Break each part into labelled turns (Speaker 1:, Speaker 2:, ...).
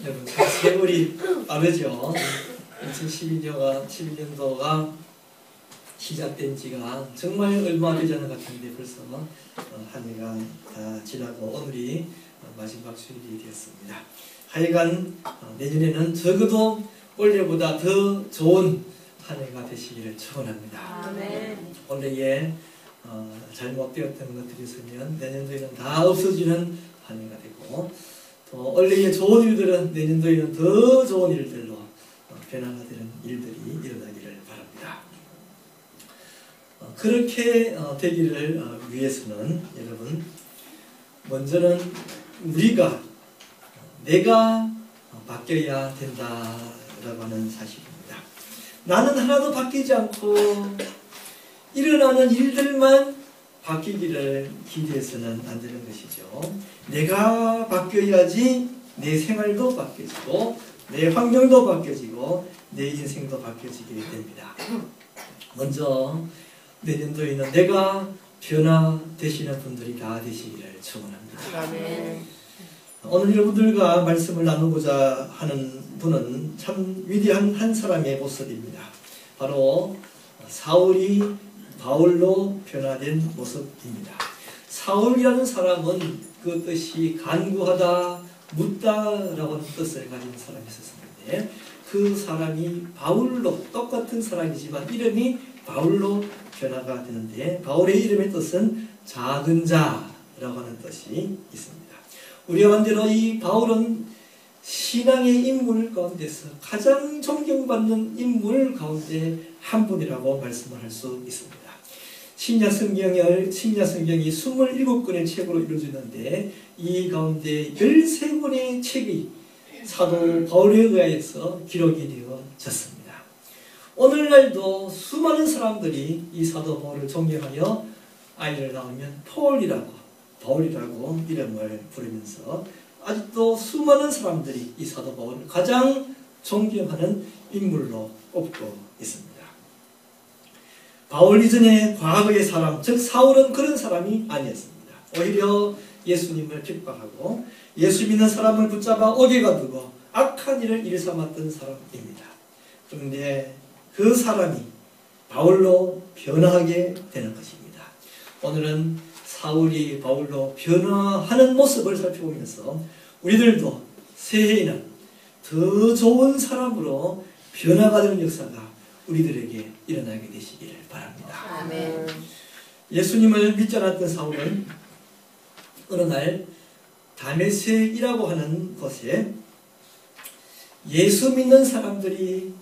Speaker 1: 여러분 참 세월이 빠르죠. 2011년도가 시작된 지가 정말 얼마 되지 않은 것 같은데 벌써 한 해가 다 지나고 오늘이 마지막 주일이 되었습니다. 하여간 내년에는 적어도 올해보다 더 좋은 한 해가 되시기를 축원합니다. 올해에 잘못되었던 것들이 있으면 내년도에는 다 없어지는 한 해가 되고, 또 원래의 좋은 일들은 내년도에는 더 좋은 일들로 변화가 되는 일들이 일어나기를 바랍니다. 그렇게 되기를 위해서는 여러분, 먼저는 내가 바뀌어야 된다라고 하는 사실입니다. 나는 하나도 바뀌지 않고 일어나는 일들만 바뀌기를 기대해서는 안 되는 것이죠. 내가 바뀌어야지 내 생활도 바뀌어지고 내 환경도 바뀌어지고 내 인생도 바뀌어지게 됩니다. 먼저 내년도에는 내가 변화되시는 분들이 다 되시기를 축원합니다. 오늘 여러분들과 말씀을 나누고자 하는 분은 참 위대한 한 사람의 모습입니다. 바로 사울이 바울로 변화된 모습입니다. 사울이라는 사람은 그 뜻이 간구하다, 묻다라고 하는 뜻을 가진 사람이었었는데, 그 사람이 바울로, 똑같은 사람이지만 이름이 바울로 변화가 되는데, 바울의 이름의 뜻은 작은 자라고 하는 뜻이 있습니다. 우리가 반대로 이 바울은 신앙의 인물 가운데서 가장 존경받는 인물 가운데 한 분이라고 말씀을 할 수 있습니다. 신약성경이 27권의 책으로 이루어지는데, 이 가운데 13권의 책이 사도 바울에 의하여서 기록이 되어졌습니다. 오늘날도 수많은 사람들이 이 사도 바울을 존경하여 아이를 낳으면 바울이라고 이름을 부르면서 아직도 수많은 사람들이 이 사도 바울을 가장 존경하는 인물로 꼽고 있습니다. 바울 이전의 과거의 사람, 즉 사울은 그런 사람이 아니었습니다. 오히려 예수님을 핍박하고 예수 믿는 사람을 붙잡아 옥에가 두고 악한 일을 일삼았던 사람입니다. 그런데 그 사람이 바울로 변화하게 되는 것입니다. 오늘은 사울이 바울로 변화하는 모습을 살펴보면서 우리들도 새해에는 더 좋은 사람으로 변화가 되는 역사가 우리들에게 일어나게 되시기를 바랍니다.
Speaker 2: 아멘.
Speaker 1: 예수님을 믿지 않았던 사울은 어느 날 다메섹이라고 하는 곳에 예수 믿는 사람들이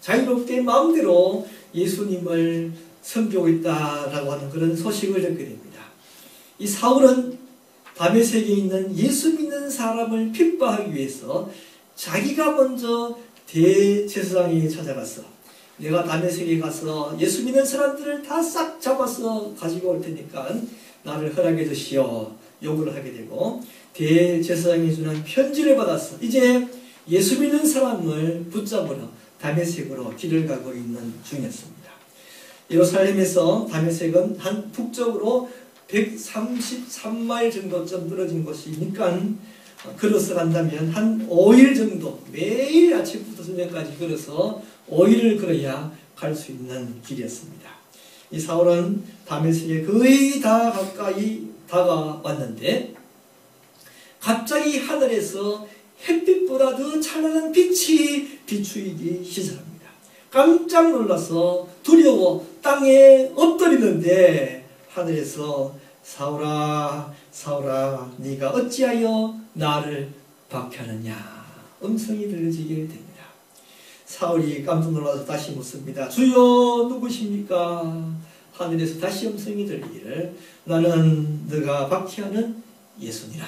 Speaker 1: 자유롭게 마음대로 예수님을 섬기고 있다라고 하는 그런 소식을 듣게 됩니다. 이 사울은 다메섹에 있는 예수 믿는 사람을 핍박하기 위해서 자기가 먼저 대제사장에게 찾아가서 내가 다메섹에 가서 예수 믿는 사람들을 다 싹 잡아서 가지고 올 테니까 나를 허락해 주시오 요구를 하게 되고, 대제사장이 주는 편지를 받아서 이제 예수 믿는 사람을 붙잡으러 다메섹으로 길을 가고 있는 중이었습니다. 예루살렘에서 다메섹은 한 북쪽으로 133마일 정도쯤 떨어진 곳이니까 걸어서 간다면 한 5일 정도, 매일 아침부터 저녁까지 걸어서 5일을 걸어야 갈 수 있는 길이었습니다. 이 사울은 다메섹에 거의 다 가까이 다가왔는데 갑자기 하늘에서 햇빛보다 더 찬란한 빛이 비추이기 시작합니다. 깜짝 놀라서 두려워 땅에 엎드리는데 하늘에서 사울아 사울아 네가 어찌하여 나를 박해하느냐 음성이 들려지게 됩니다. 사울이 깜짝 놀라서 다시 묻습니다. 주여 누구십니까? 하늘에서 다시 음성이 들리기를 나는 네가 박해하는 예수니라.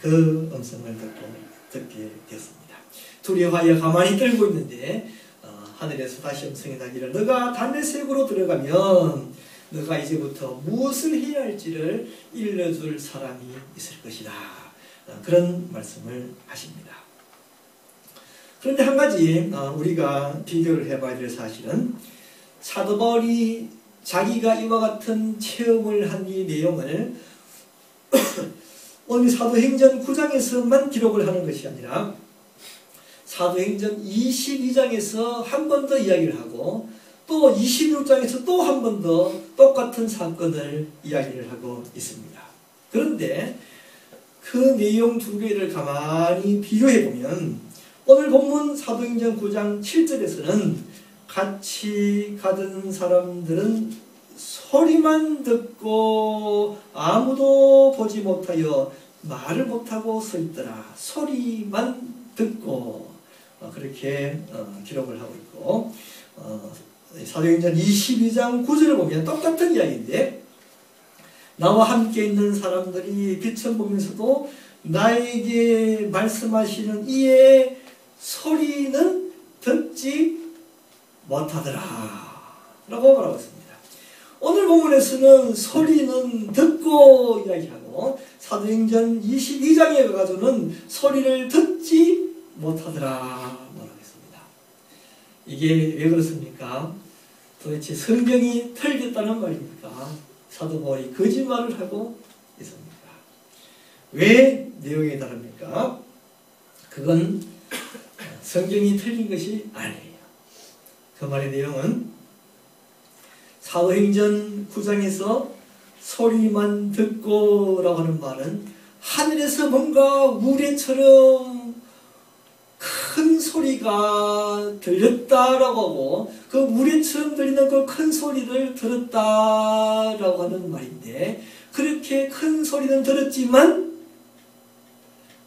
Speaker 1: 그 음성을 듣게 되었습니다. 두려워하여 가만히 떨고 있는데 하늘에서 다시 음성이 나기를 너가 다메섹으로 들어가면 너가 이제부터 무엇을 해야 할지를 일러줄 사람이 있을 것이다. 그런 말씀을 하십니다. 그런데 한 가지 우리가 비교를 해봐야 될 사실은 사도 바울이 자기가 이와 같은 체험을 한 이 내용을 오늘 사도행전 9장에서만 기록을 하는 것이 아니라 사도행전 22장에서 한 번 더 이야기를 하고 또 26장에서 또 한 번 더 똑같은 사건을 이야기를 하고 있습니다. 그런데 그 내용 두 개를 가만히 비교해 보면 오늘 본문 사도행전 9장 7절에서는 같이 가던 사람들은 소리만 듣고 아무도 보지 못하여 말을 못하고 서 있더라. 소리만 듣고 그렇게 기록을 하고 있고 사도행전 22장 9절을 보면 똑같은 이야기인데 나와 함께 있는 사람들이 빛을 보면서도 나에게 말씀하시는 이의 소리는 듣지 못하더라 라고 말하고 있습니다. 오늘 본문에서는 소리는 듣고 이야기하고 사도행전 22장에 가서는 소리를 듣지 못하더라 말하고 있습니다. 이게 왜 그렇습니까? 도대체 성경이 틀렸다는 말입니까? 사도 바울이 거짓말을 하고 있습니까? 왜 내용이 다릅니까? 그건 성경이 틀린 것이 아니에요. 그 말의 내용은 사도행전 9장에서 소리만 듣고 라고 하는 말은 하늘에서 뭔가 우레처럼 큰 소리가 들렸다라고 하고 그 우레처럼 들리는 그 큰 소리를 들었다라고 하는 말인데 그렇게 큰 소리는 들었지만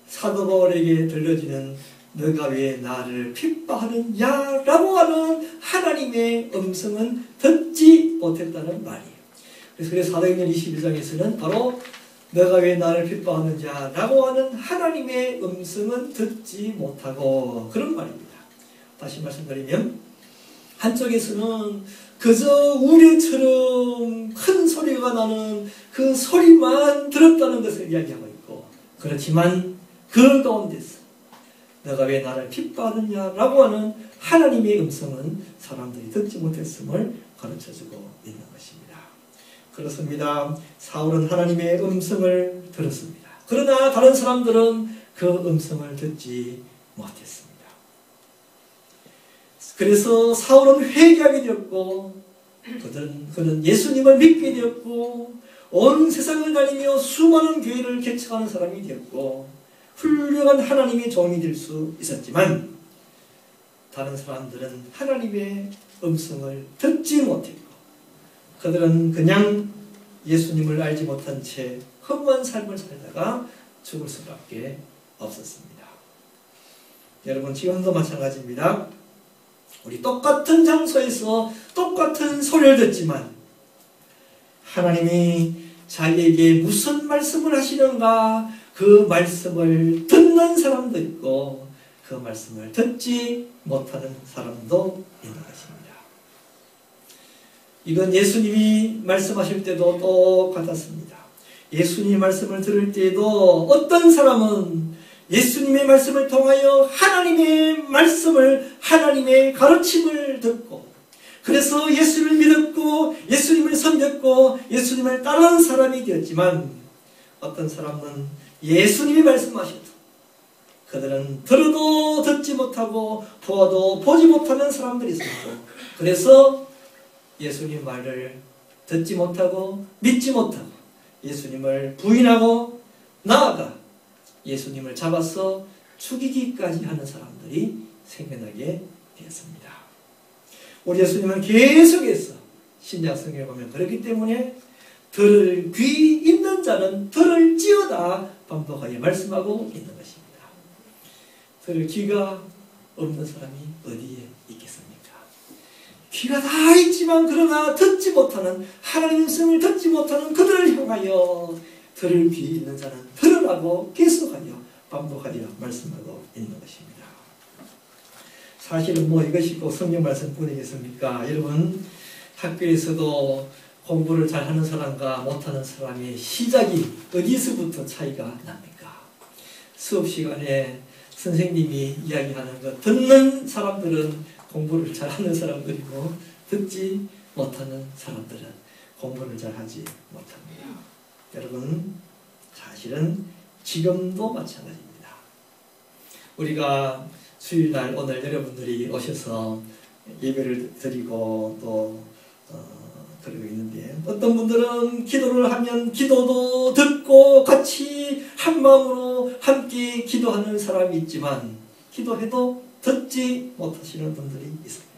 Speaker 1: 사도 바울에게 들려지는 너가 왜 나를 핍박하느냐 라고 하는 하나님의 음성은 듣지 못했다는 말이에요. 그래서 사도행전 21장에서는 바로 너가 왜 나를 핍박하느냐 라고 하는 하나님의 음성은 듣지 못하고 그런 말입니다. 다시 말씀드리면 한쪽에서는 그저 우레처럼 큰 소리가 나는 그 소리만 들었다는 것을 이야기하고 있고 그렇지만 그 가운데서 너가 왜 나를 핍박하느냐 라고 하는 하나님의 음성은 사람들이 듣지 못했음을 가르쳐주고 있는 것입니다. 그렇습니다. 사울은 하나님의 음성을 들었습니다. 그러나 다른 사람들은 그 음성을 듣지 못했습니다. 그래서 사울은 회개하게 되었고 그는 예수님을 믿게 되었고 온 세상을 다니며 수많은 교회를 개척하는 사람이 되었고 훌륭한 하나님의 종이 될 수 있었지만 다른 사람들은 하나님의 음성을 듣지 못했고 그들은 그냥 예수님을 알지 못한 채 험한 삶을 살다가 죽을 수밖에 없었습니다. 여러분 지금도 마찬가지입니다. 우리 똑같은 장소에서 똑같은 소리를 듣지만 하나님이 자기에게 무슨 말씀을 하시는가 그 말씀을 듣는 사람도 있고 그 말씀을 듣지 못하는 사람도 있는 것입니다. 이건 예수님이 말씀하실 때도 똑같았습니다. 예수님의 말씀을 들을 때에도 어떤 사람은 예수님의 말씀을 통하여 하나님의 말씀을 하나님의 가르침을 듣고 그래서 예수님을 믿었고 예수님을 섬겼고 예수님을 따르는 사람이 되었지만 어떤 사람은 예수님이 말씀하셔도 그들은 들어도 듣지 못하고 보아도 보지 못하는 사람들이 있었고 그래서 예수님 말을 듣지 못하고 믿지 못하고 예수님을 부인하고 나아가 예수님을 잡아서 죽이기까지 하는 사람들이 생겨나게 되었습니다. 우리 예수님은 계속해서 신약성경에 보면 그렇기 때문에 들을 귀 있는 자는 들을지어다 반복하여 말씀하고 있는 것입니다. 들을 귀가 없는 사람이 어디에 있겠습니까? 귀가 다 있지만 그러나 듣지 못하는 하나님의 음성을 듣지 못하는 그들을 향하여 들을 귀 있는 자는 들으라고 계속하여 반복하여 말씀하고 있는 것입니다. 사실은 이것이 꼭 성경 말씀뿐이겠습니까? 여러분 학교에서도 공부를 잘하는 사람과 못하는 사람의 시작이 어디서부터 차이가 납니까? 수업 시간에 선생님이 이야기하는 것 듣는 사람들은 공부를 잘하는 사람들이고 듣지 못하는 사람들은 공부를 잘하지 못합니다. 여러분 사실은 지금도 마찬가지입니다. 우리가 주일날 오늘 여러분들이 오셔서 예배를 드리고 또 그러고 있는데, 어떤 분들은 기도를 하면 기도도 듣고 같이 한 마음으로 함께 기도하는 사람이 있지만 기도해도 듣지 못하시는 분들이 있습니다.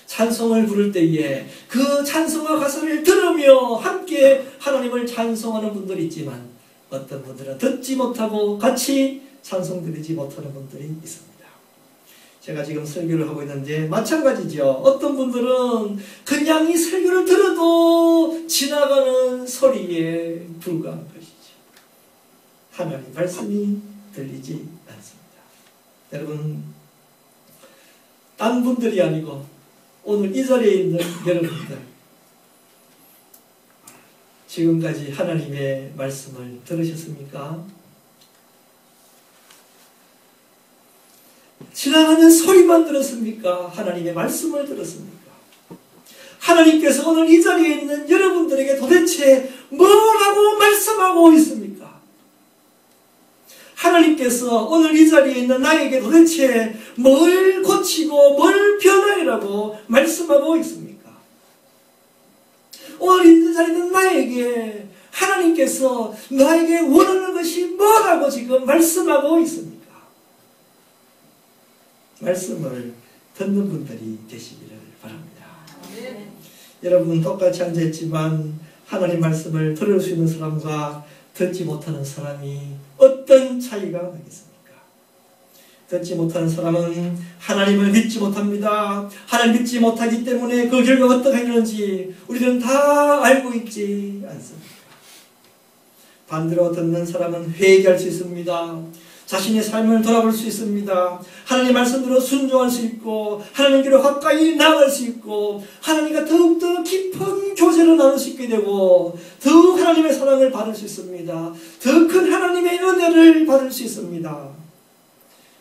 Speaker 1: 찬송을 부를 때에 그 찬송과 가사를 들으며 함께 하나님을 찬송하는 분들이 있지만 어떤 분들은 듣지 못하고 같이 찬송 드리지 못하는 분들이 있습니다. 제가 지금 설교를 하고 있는데 마찬가지죠. 어떤 분들은 그냥 이 설교를 들어도 지나가는 소리에 불과한 것이죠. 하나님 말씀이 들리지 않습니다. 여러분, 딴 분들이 아니고 오늘 이 자리에 있는 여러분들, 지금까지 하나님의 말씀을 들으셨습니까? 지나가는 소리만 들었습니까? 하나님의 말씀을 들었습니까? 하나님께서 오늘 이 자리에 있는 여러분들에게 도대체 뭐라고 말씀하고 있습니까? 하나님께서 오늘 이 자리에 있는 나에게 도대체 뭘 고치고 뭘 변화하라고 말씀하고 있습니까? 오늘 이 자리에 있는 나에게 하나님께서 나에게 원하는 것이 뭐라고 지금 말씀하고 있습니까? 말씀을 듣는 분들이 되시기를 바랍니다. 네. 여러분, 똑같이 앉아있지만 하나님 말씀을 들을 수 있는 사람과 듣지 못하는 사람이 어떤 차이가 나겠습니까? 듣지 못하는 사람은 하나님을 믿지 못합니다. 하나님 믿지 못하기 때문에 그 결과가 어떻게 되는지 우리는 다 알고 있지 않습니까? 반대로 듣는 사람은 회개할 수 있습니다. 자신의 삶을 돌아볼 수 있습니다. 하나님 말씀대로 순종할 수 있고 하나님께로 가까이 나아갈 수 있고 하나님과 더욱더 깊은 교제를 나눌 수 있게 되고 더욱 하나님의 사랑을 받을 수 있습니다. 더 큰 하나님의 은혜를 받을 수 있습니다.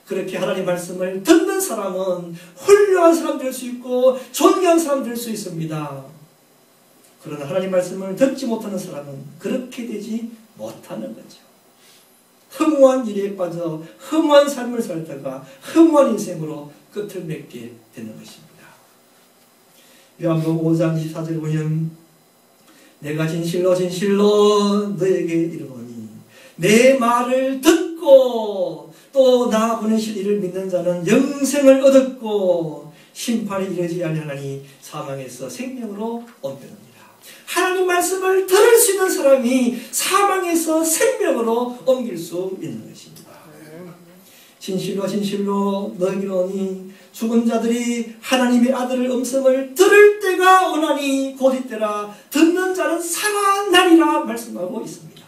Speaker 1: 그렇게 하나님 말씀을 듣는 사람은 훌륭한 사람 될 수 있고 존귀한 사람 될 수 있습니다. 그러나 하나님 말씀을 듣지 못하는 사람은 그렇게 되지 못하는 거죠. 허무한 일에 빠져 허무한 삶을 살다가 허무한 인생으로 끝을 맺게 되는 것입니다. 요한복음 5장 24절 보면 내가 진실로 진실로 너에게 이르노니 내 말을 듣고 또 나 보내실 이를 믿는 자는 영생을 얻었고 심판에 이르지 아니하나니 사망에서 생명으로 옮겨옵니다. 하나님 말씀을 들을 수 있는 사람이 사망에서 생명으로 옮길 수 있는 것입니다. 진실로 진실로 너희에게 이르노니 죽은 자들이 하나님의 아들의 음성을 들을 때가 오나니 곧 이때라 듣는 자는 살아나리라 말씀하고 있습니다.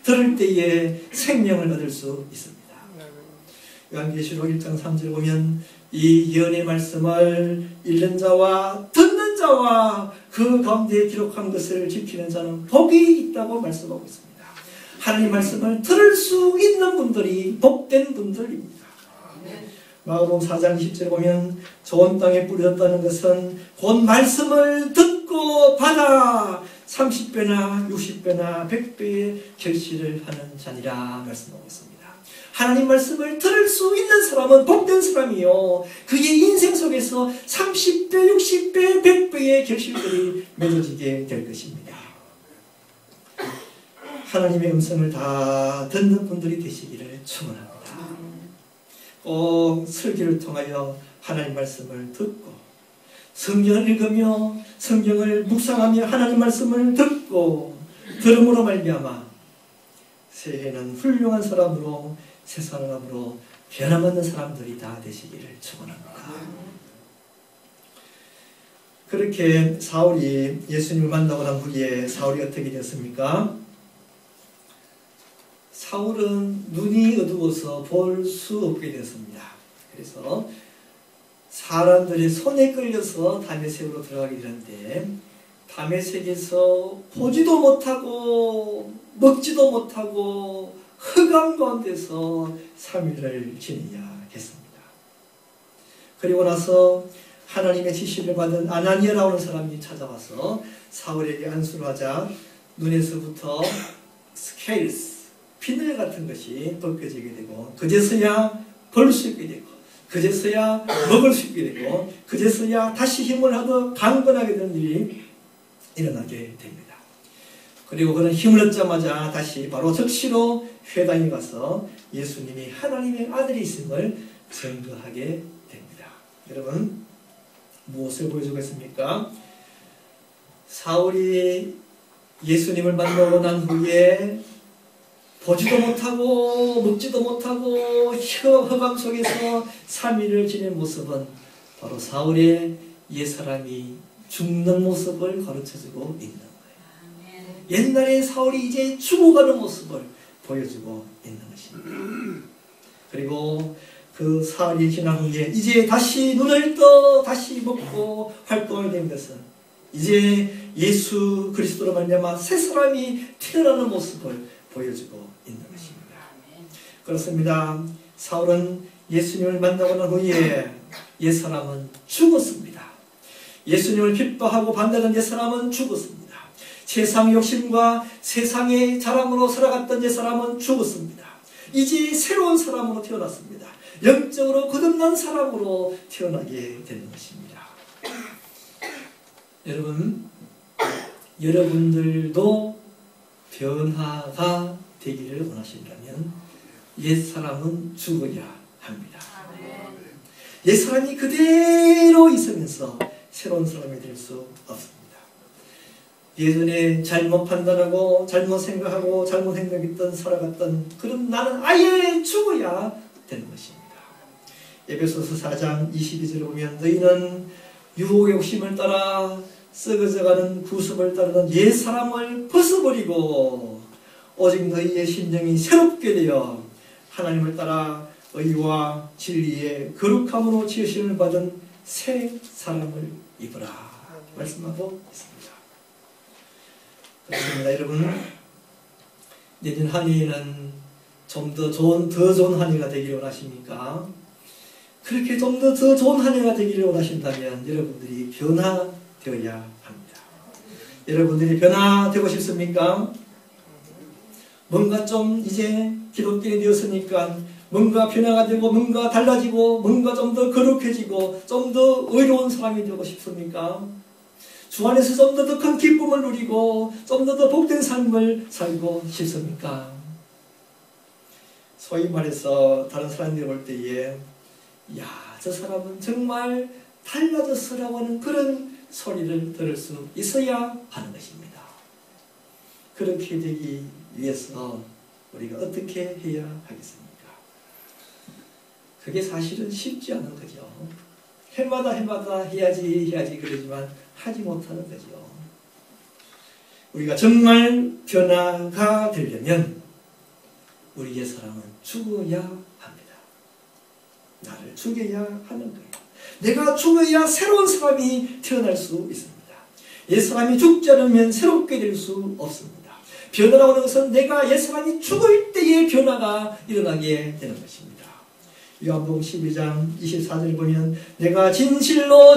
Speaker 1: 들을 때에 생명을 얻을 수 있습니다. 요한계시록 1장 3절에 보면 이 예언의 말씀을 읽는 자와 듣는 자와 그 가운데 기록한 것을 지키는 자는 복이 있다고 말씀하고 있습니다. 하나님 말씀을 들을 수 있는 분들이 복된 분들입니다. 마가복음 4장 10절에 보면 좋은 땅에 뿌려졌다는 것은 곧 말씀을 듣고 받아 30배나 60배나 100배의 결실을 하는 자니라 말씀하고 있습니다. 하나님 말씀을 들을 수 있는 사람은 복된 사람이요. 그의 인생 속에서 30배, 60배, 100배의 결실들이 맺어지게 될 것입니다. 하나님의 음성을 다 듣는 분들이 되시기를 축원합니다. 꼭 설교를 통하여 하나님 말씀을 듣고 성경을 읽으며 성경을 묵상하며 하나님 말씀을 듣고 들음으로 말미암아 새해는 훌륭한 사람으로 새 사람으로 변함없는 사람들이 다 되시기를 축원합니다. 그렇게 사울이 예수님을 만나고 난 후에 사울이 어떻게 되었습니까? 사울은 눈이 어두워서 볼 수 없게 되었습니다. 그래서 사람들의 손에 끌려서 다메섹으로 들어가게 되는데 다메섹에서 보지도 못하고 먹지도 못하고 흑암 가운데서 3일을 지내야 했습니다. 그리고 나서 하나님의 지시를 받은 아나니아라고 하는 사람이 찾아와서 사울에게 안수를 하자 눈에서부터 스케일스, 비늘 같은 것이 벗겨지게 되고 그제서야 볼 수 있게 되고 그제서야 먹을 수 있게 되고 그제서야 다시 힘을 얻어 강건하게 되는 일이 일어나게 됩니다. 그리고 그는 힘을 얻자마자 다시 바로 즉시로 회당에 가서 예수님이 하나님의 아들이심을 증거하게 됩니다. 여러분 무엇을 보여주겠습니까? 사울이 예수님을 만나고 난 후에 보지도 못하고 먹지도 못하고 허감 속에서 3일을 지낸 모습은 바로 사울의 옛사람이 죽는 모습을 가르쳐주고 있는 거예요. 옛날에 사울이 이제 죽어가는 모습을 보여주고 있는 것입니다. 그리고 그 사흘이 지난 후에 이제 다시 눈을 떠 다시 먹고 활동하게 된 것은 이제 예수 그리스도로 말미암아 새 사람이 태어나는 모습을 보여주고 있는 것입니다. 그렇습니다. 사울은 예수님을 만나고 난 후에 옛사람은 죽었습니다. 예수님을 핍박하고 반대하던 옛사람은 죽었습니다. 세상 욕심과 세상의 자랑으로 살아갔던 옛사람은 죽었습니다. 이제 새로운 사람으로 태어났습니다. 영적으로 거듭난 사람으로 태어나게 되는 것입니다. 여러분, 여러분들도 변화가 되기를 원하신다면 옛사람은 죽어야 합니다. 옛사람이 그대로 있으면서 새로운 사람이 될 수 없습니다. 예전에 잘못 판단하고 잘못 생각하고 잘못 행동했던 살아갔던 그런 나는 아예 죽어야 되는 것입니다. 에베소서 4장 22절을 보면 너희는 유혹의 욕심을 따라 썩어져가는 구습을 따르는 옛사람을 벗어버리고 오직 너희의 심령이 새롭게 되어 하나님을 따라 의와 진리의 거룩함으로 지으심을 받은 새 사람을 입으라 말씀하고 있습니다. 그렇습니다. 여러분, 내년 한 해에는 좀 더 좋은 한 해가 되기를 원하십니까? 그렇게 좀 더 좋은 한 해가 되기를 원하신다면 여러분들이 변화되어야 합니다. 여러분들이 변화되고 싶습니까? 뭔가 좀 이제 기독교인이 되었으니까 뭔가 변화가 되고 뭔가 달라지고 뭔가 좀 더 거룩해지고 좀 더 의로운 사람이 되고 싶습니까? 주 안에서 좀 더 큰 기쁨을 누리고 좀 더 복된 삶을 살고 싶습니까? 소위 말해서 다른 사람들이 볼 때에 야, 저 사람은 정말 달라졌어라고 하는 그런 소리를 들을 수 있어야 하는 것입니다. 그렇게 되기 위해서 우리가 어떻게 해야 하겠습니까? 그게 사실은 쉽지 않은 거죠. 해마다 해야지 그러지만 하지 못하는 거죠. 우리가 정말 변화가 되려면 우리 옛사람은 죽어야 합니다. 나를 죽여야 하는 거예요. 내가 죽어야 새로운 사람이 태어날 수 있습니다. 옛사람이 죽지 않으면 새롭게 될 수 없습니다. 변화라고 하는 것은 내가 옛사람이 죽을 때의 변화가 일어나게 되는 것입니다. 요한복음 12장 24절 보면 내가 진실로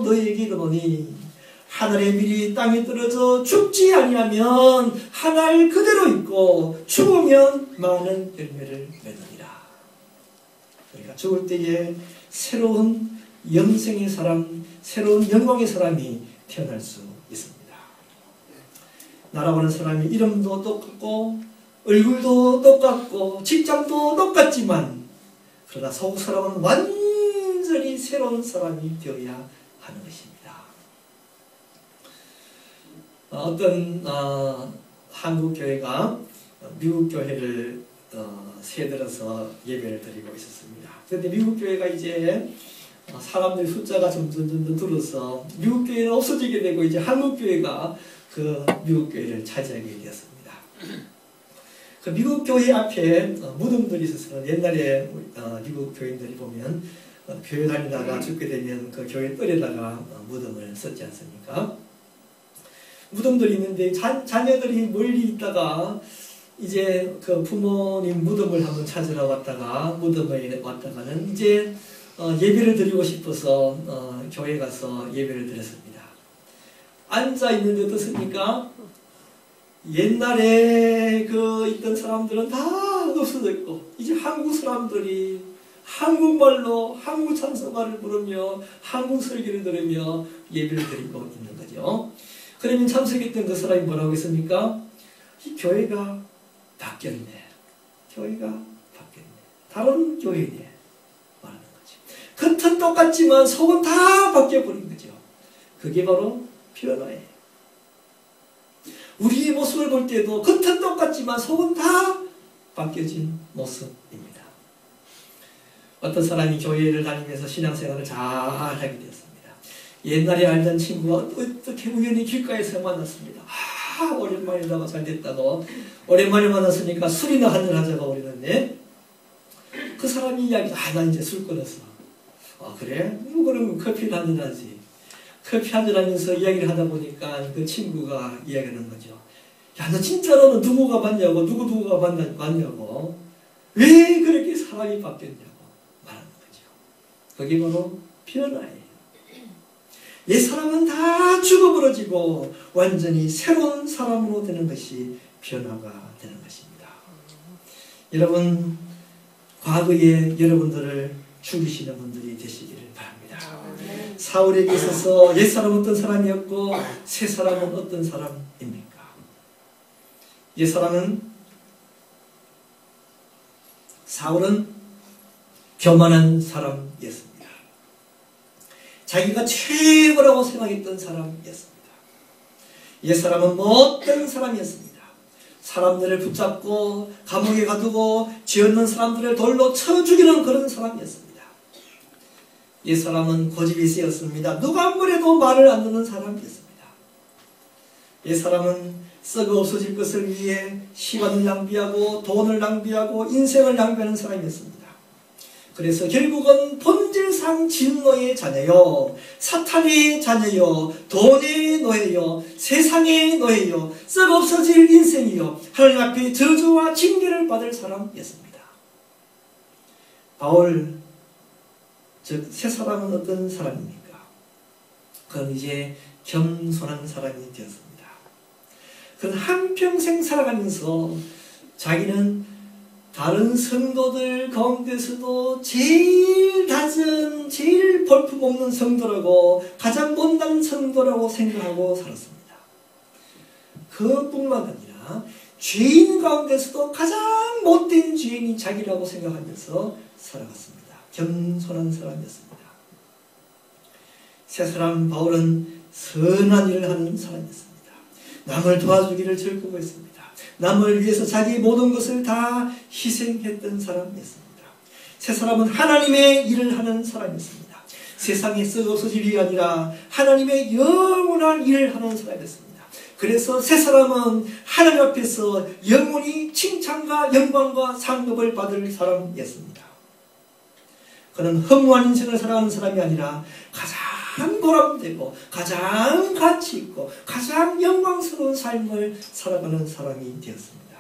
Speaker 1: 너희에게 이르노니 하늘의 밀이 땅에 떨어져 죽지 아니하면 하늘 그대로 있고 죽으면 많은 열매를 맺으리라. 우리가 죽을 때에 새로운 영생의 사람, 새로운 영광의 사람이 태어날 수 있습니다. 나라고 하는 사람이 이름도 똑같고 얼굴도 똑같고 직장도 똑같지만 그러나 속 사람은 완전히 새로운 사람이 되어야 하는 것입니다. 어떤 한국 교회가 미국 교회를 세들어서 예배를 드리고 있었습니다. 그런데 미국 교회가 이제 사람들의 숫자가 점점 줄어서 미국 교회는 없어지게 되고 이제 한국 교회가 그 미국 교회를 차지하게 되었습니다. 그 미국 교회 앞에 무덤들이 있어서 옛날에 미국 교인들이 보면 교회 다니다가 죽게 되면 그 교회 뜰에다가 무덤을 썼지 않습니까? 무덤들이 있는데 자녀들이 멀리 있다가 이제 그 부모님 무덤을 한번 찾으러 왔다가 무덤에 왔다가는 이제 예배를 드리고 싶어서 교회 가서 예배를 드렸습니다. 앉아 있는데 어떻습니까? 옛날에 그 있던 사람들은 다 없어졌고 이제 한국 사람들이 한국말로 한국 찬송가를 부르며 한국 설교를 들으며 예배를 드리고 있는 거죠. 그러면 참석했던 그 사람이 뭐라고 했습니까? 이 교회가 바뀌었네. 교회가 바뀌었네. 다른 교회네. 말하는 거죠. 겉은 똑같지만 속은 다 바뀌어버린 거죠. 그게 바로 변화예요. 우리의 모습을 볼 때도 겉은 똑같지만 속은 다 바뀌어진 모습입니다. 어떤 사람이 교회를 다니면서 신앙생활을 잘 하게 되었습니다. 옛날에 알던 친구가 어떻게 우연히 길가에서 만났습니다. 오랜만이다가 잘 됐다고. 오랜만에 만났으니까 술이나 한잔 하자고 그러는데 그 사람이 이야기도 나 이제 술 끊었어. 그래? 그럼 커피를 한잔 하지. 커피 한잔 하면서 이야기를 하다 보니까 그 친구가 이야기하는 거죠. 야, 너 진짜로는 누구가 봤냐고, 누구가 봤냐고. 왜 그렇게 사람이 바뀌었냐고 말하는 거죠. 그게 바로 변화예요. 옛 사람은 다 죽어버려지고 완전히 새로운 사람으로 되는 것이 변화가 되는 것입니다. 여러분, 과거에 여러분들을 죽이시는 분들이 되시기를 바랍니다. 사울에게 있어서 옛 사람은 어떤 사람이었고 새 사람은 어떤 사람입니까? 옛 사람은 사울은 교만한 사람이었습니다. 자기가 최고라고 생각했던 사람이었습니다. 옛 사람은 못된 사람이었습니다. 사람들을 붙잡고 감옥에 가두고 죄 없는 사람들을 돌로 쳐 죽이는 그런 사람이었습니다. 옛 사람은 고집이 세었습니다. 누가 뭐래도 말을 안 듣는 사람이었습니다. 옛 사람은 썩어 없어질 것을 위해 시간을 낭비하고 돈을 낭비하고 인생을 낭비하는 사람이었습니다. 그래서 결국은 본질상 진노의 자녀요, 사탄의 자녀요, 돈의 노예요, 세상의 노예요, 썩어 없어질 인생이요, 하나님 앞에 저주와 징계를 받을 사람이었습니다. 바울, 즉 새 사람은 어떤 사람입니까? 그건 이제 겸손한 사람이 되었습니다. 그는 한평생 살아가면서 자기는 다른 성도들 가운데서도 제일 낮은, 제일 볼품없는 성도라고, 가장 못난 성도라고 생각하고 살았습니다. 그뿐만 아니라 죄인 가운데서도 가장 못된 죄인이 자기라고 생각하면서 살아갔습니다. 겸손한 사람이었습니다. 새 사람 바울은 선한 일을 하는 사람이었습니다. 남을 도와주기를 즐거워했습니다. 남을 위해서 자기 모든 것을 다 희생했던 사람이었습니다. 새 사람은 하나님의 일을 하는 사람이었습니다. 세상에 썩어 없어질 일이 아니라 하나님의 영원한 일을 하는 사람이었습니다. 그래서 새 사람은 하나님 앞에서 영원히 칭찬과 영광과 상급을 받을 사람이었습니다. 그는 허무한 인생을 살아가는 사람이 아니라 가장 보람되고 가장 가치 있고 가장 영광스러운 삶을 살아가는 사람이 되었습니다.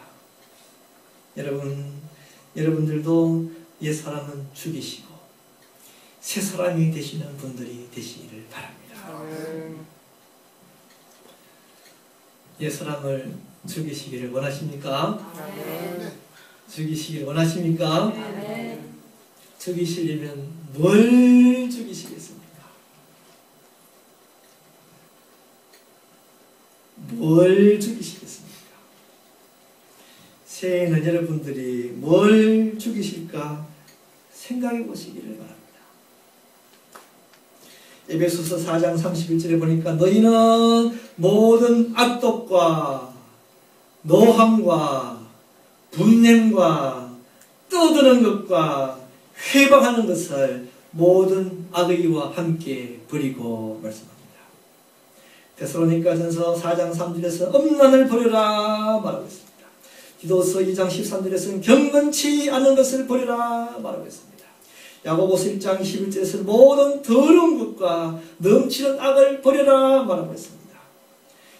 Speaker 1: 여러분들도 옛 사람은 죽이시고 새 사람이 되시는 분들이 되시기를 바랍니다. 옛 사람을 죽이시기를 원하십니까? 죽이시기를 원하십니까? 죽이시려면 뭘 죽이시겠습니까? 뭘 죽이시겠습니까? 새해에는 여러분들이 뭘 죽이실까 생각해 보시기를 바랍니다. 에베소서 4장 31절에 보니까 너희는 모든 악독과 노함과 분냄과 떠드는 것과 회방하는 것을 모든 악의와 함께 버리고 말씀합니다. 데살로니가전서 4장 3절에서 엄란을 버려라 말하고 있습니다. 디도서 2장 13절에서는 경건치 않은 것을 버려라 말하고 있습니다. 야고보서 1장 11절에서는 모든 더러운 것과 넘치는 악을 버려라 말하고 있습니다.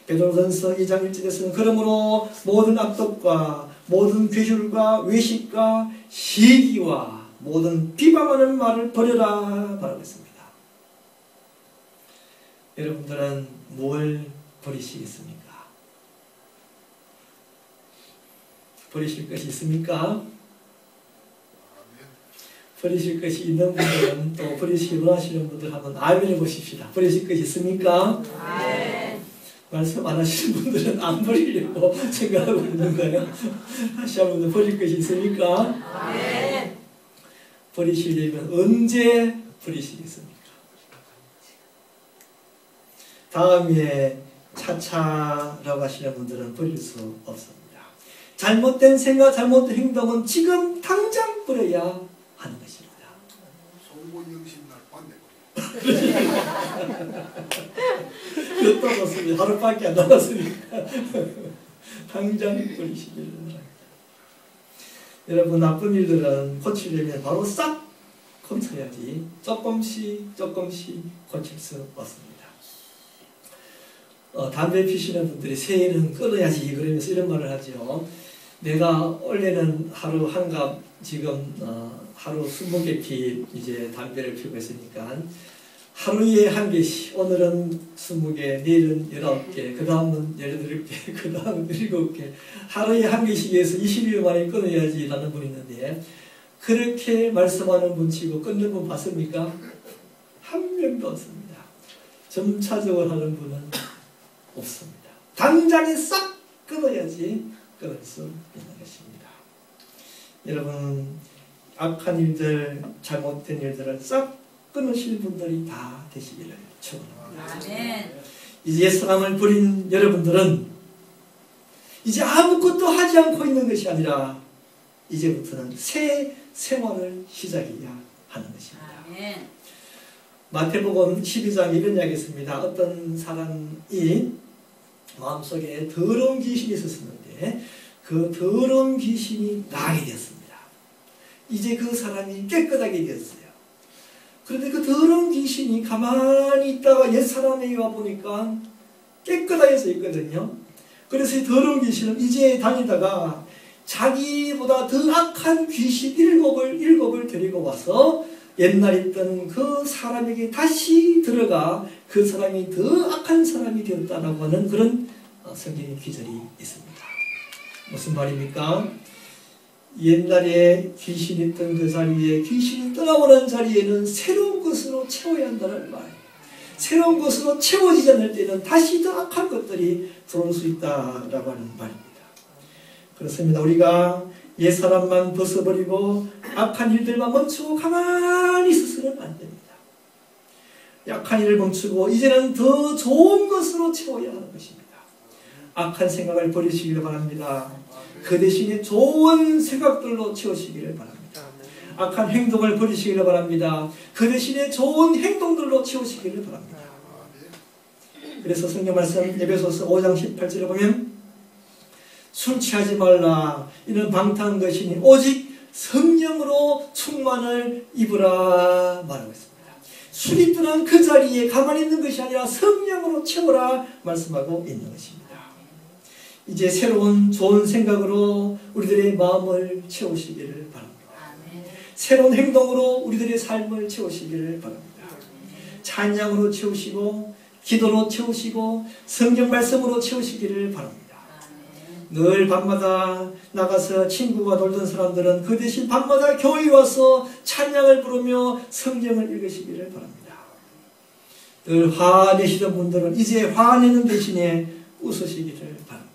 Speaker 1: 베드로전서 2장 1절에서는 그러므로 모든 악독과 모든 괴휼과 외식과 시기와 모든 비방하는 말을 버려라 말하고 있습니다. 여러분들은 뭘 버리시겠습니까? 버리실 것이 있습니까? 버리실 것이 있는 분들은 또 버리시기 원하시는 분들 한번 아멘해 보십시다. 버리실 것이 있습니까?
Speaker 2: 아멘.
Speaker 1: 말씀 안 하시는 분들은 안 버리려고 생각하고 있는 거예요. 다시 한번 버릴 것이 있습니까?
Speaker 2: 아멘.
Speaker 1: 버리시려면 언제 버리시겠습니까? 다음에 차차라고 하시는 분들은 버릴 수 없습니다. 잘못된 생각, 잘못된 행동은 지금 당장 버려야 하는 것입니다.
Speaker 3: 송곳영신날 반대.
Speaker 1: 그것도 좋습니다. 하루밖에 안 남았으니까 당장 버리시기를 바랍니다. 여러분, 나쁜 일들은 고치려면 바로 싹 고쳐야지 조금씩 고칠 수 없습니다. 담배 피시는 분들이 새해는 끊어야지 그러면서 이런 말을 하죠. 내가 원래는 하루 한갑, 지금 하루 20개 이제 담배를 피우고 있으니까 하루에 한 개씩, 오늘은 20개, 내일은 19개, 그 다음은 18개, 그 다음은 7개, 하루에 한 개씩 해서 20일 만에 끊어야지 라는 분이 있는데, 그렇게 말씀하는 분 치고 끊는 분 봤습니까? 한 명도 없습니다. 점차적으로 하는 분은 없습니다. 당장에 싹 끊어야지 끊을 수 있는 것입니다. 여러분, 악한 일들, 잘못된 일들을 싹 끊으실 분들이 다 되시기를 축원합니다.
Speaker 2: 아멘.
Speaker 1: 이제 옛사람을 버린 여러분들은 이제 아무것도 하지 않고 있는 것이 아니라 이제부터는 새 생활을 시작해야 하는 것입니다.
Speaker 2: 아멘.
Speaker 1: 마태복음 12장에 이런 이야기 있습니다. 어떤 사람이 마음속에 더러운 귀신이 있었는데 그 더러운 귀신이 나게 되었습니다. 이제 그 사람이 깨끗하게 되었어요. 그런데 그 더러운 귀신이 가만히 있다가 옛사람에게 와보니까 깨끗하게 있거든요. 그래서 이 더러운 귀신은 이제 다니다가 자기보다 더 악한 귀신 일곱을 데리고 와서 옛날 있던 그 사람에게 다시 들어가 그 사람이 더 악한 사람이 되었다라고 하는 그런 성경의 기절이 있습니다. 무슨 말입니까? 옛날에 귀신이 있던 그 자리에 귀신이 떠나오는 자리에는 새로운 것으로 채워야 한다는 말. 새로운 것으로 채워지지 않을 때는 다시 더 악한 것들이 들어올 수 있다라고 하는 말입니다. 그렇습니다. 우리가 옛사람만 벗어버리고 악한 일들만 멈추고 가만히 있어서는 안 됩니다. 약한 일을 멈추고 이제는 더 좋은 것으로 채워야 하는 것입니다. 악한 생각을 버리시기를 바랍니다. 그 대신에 좋은 생각들로 채우시기를 바랍니다. 악한 행동을 버리시기를 바랍니다. 그 대신에 좋은 행동들로 채우시기를 바랍니다. 그래서 성경 말씀 에베소서 5장 18절에 보면 술 취하지 말라 이는 방탕한 것이니 오직 성령으로 충만을 입으라 말하고 있습니다. 술이 떠난 그 자리에 가만히 있는 것이 아니라 성령으로 채우라 말씀하고 있는 것입니다. 이제 새로운 좋은 생각으로 우리들의 마음을 채우시기를 바랍니다. 새로운 행동으로 우리들의 삶을 채우시기를 바랍니다. 찬양으로 채우시고 기도로 채우시고 성경 말씀으로 채우시기를 바랍니다. 늘 밤마다 나가서 친구가 놀던 사람들은 그 대신 밤마다 교회에 와서 찬양을 부르며 성경을 읽으시기를 바랍니다. 늘 화내시던 분들은 이제 화내는 대신에 웃으시기를 바랍니다.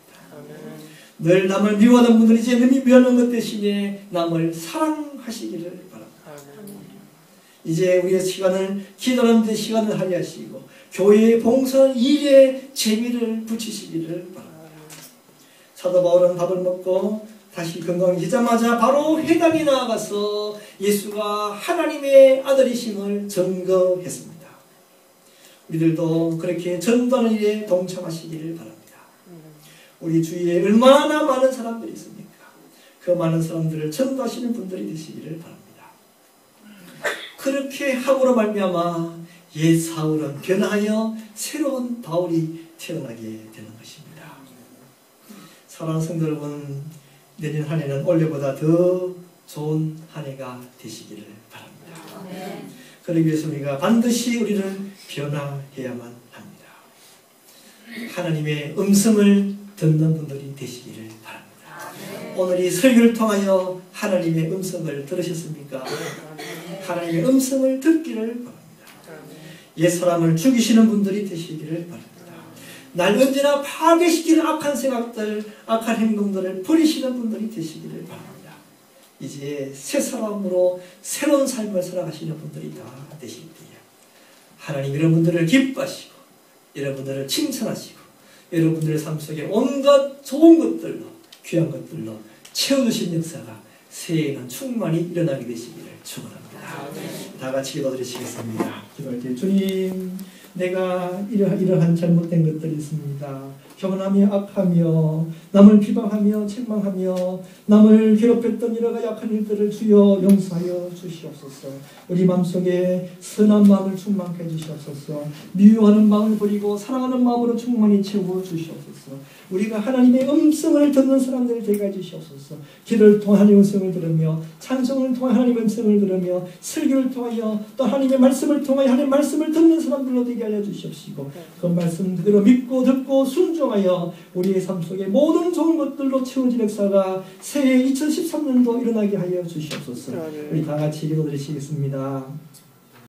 Speaker 1: 늘 남을 미워하는 분들은 이제 남이 미워하는 것 대신에 남을 사랑하시기를 바랍니다. 이제 우리의 시간을 기도하는 데 시간을 할애하시고 교회의 봉사하는 일에 재미를 붙이시기를 바랍니다. 사도 바울은 밥을 먹고 다시 건강해지자마자 바로 회당에 나아가서 예수가 하나님의 아들이심을 증거했습니다. 우리들도 그렇게 전도하는 일에 동참하시기를 바랍니다. 우리 주위에 얼마나 많은 사람들이 있습니까? 그 많은 사람들을 전도하시는 분들이 되시기를 바랍니다. 그렇게 함으로 말미암아 옛 사울은 변하여 새로운 바울이 태어나게 되는 것입니다. 사랑하는 성도 여러분, 내년 한 해는 올해보다 더 좋은 한 해가 되시기를 바랍니다. 그러기 위해서 우리가 반드시 우리를 변화해야만 합니다. 하나님의 음성을 듣는 분들이 되시기를 바랍니다. 오늘 이 설교를 통하여 하나님의 음성을 들으셨습니까? 하나님의 음성을 듣기를 바랍니다. 옛 사람을 죽이시는 분들이 되시기를 바랍니다. 날 언제나 파괴시키는 악한 생각들, 악한 행동들을 버리시는 분들이 되시기를 바랍니다. 이제 새 사람으로 새로운 삶을 살아가시는 분들이 다 되실 때에 하나님 여러분들을 기뻐하시고 여러분들을 칭찬하시고 여러분들의 삶 속에 온갖 좋은 것들로 귀한 것들로 채워주신 역사가 새해에는 충만히 일어나게 되시기를 축원합니다. 다 같이 기도드리시겠습니다. 기도할 때 주님, 내가 이러한 잘못된 것들이 있습니다. 교만하며 악하며 남을 비방하며 책망하며 남을 괴롭혔던 이러한 약한 일들을 주여 용서하여 주시옵소서. 우리 마음속에 선한 마음을 충만케 해주시옵소서. 미워하는 마음을 버리고 사랑하는 마음으로 충만히 채워 주시옵소서. 우리가 하나님의 음성을 듣는 사람들을 되게 해주시옵소서. 기도를 통해 하나님의 음성을 들으며 찬송을 통해 하나님의 음성을 들으며 설교를 통하여 또 하나님의 말씀을 통하여 하나님의 말씀을 듣는 사람들로 되게 하여 주시옵시고 그 말씀 그대로 믿고 듣고 순종하여 우리의 삶 속에 모든 좋은 것들로 채워진 역사가 새해 2013년도 일어나게 하여 주시옵소서. 우리 다 같이 기도드리시겠습니다.